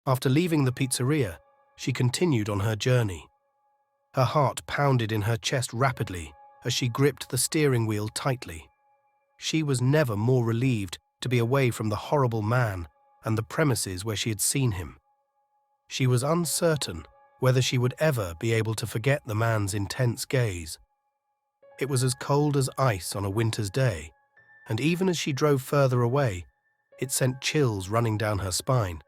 After leaving the pizzeria, she continued on her journey. Her heart pounded in her chest rapidly as she gripped the steering wheel tightly. She was never more relieved to be away from the horrible man and the premises where she had seen him. She was uncertain whether she would ever be able to forget the man's intense gaze. It was as cold as ice on a winter's day, and even as she drove further away, it sent chills running down her spine.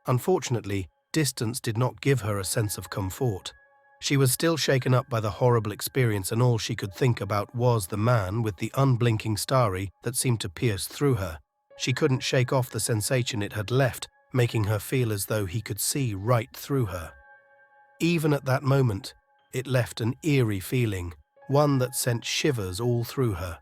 Unfortunately, distance did not give her a sense of comfort. She was still shaken up by the horrible experience, and all she could think about was the man with the unblinking starry that seemed to pierce through her. She couldn't shake off the sensation it had left, making her feel as though he could see right through her. Even at that moment, it left an eerie feeling, one that sent shivers all through her.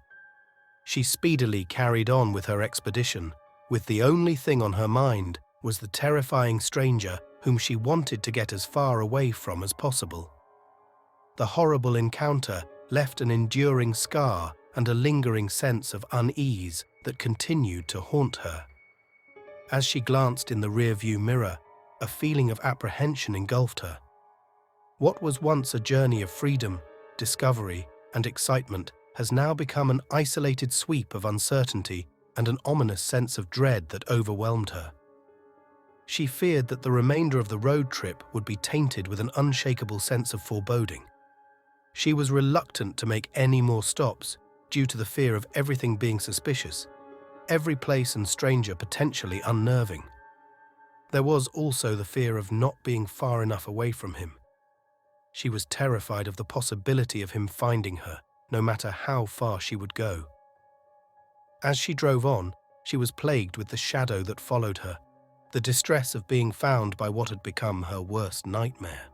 She speedily carried on with her expedition, with the only thing on her mind was the terrifying stranger whom she wanted to get as far away from as possible. The horrible encounter left an enduring scar and a lingering sense of unease that continued to haunt her. As she glanced in the rearview mirror, a feeling of apprehension engulfed her. What was once a journey of freedom, discovery, and excitement has now become an isolated sweep of uncertainty and an ominous sense of dread that overwhelmed her. She feared that the remainder of the road trip would be tainted with an unshakable sense of foreboding. She was reluctant to make any more stops due to the fear of everything being suspicious, every place and stranger potentially unnerving. There was also the fear of not being far enough away from him. She was terrified of the possibility of him finding her, no matter how far she would go. As she drove on, she was plagued with the shadow that followed her, the distress of being found by what had become her worst nightmare.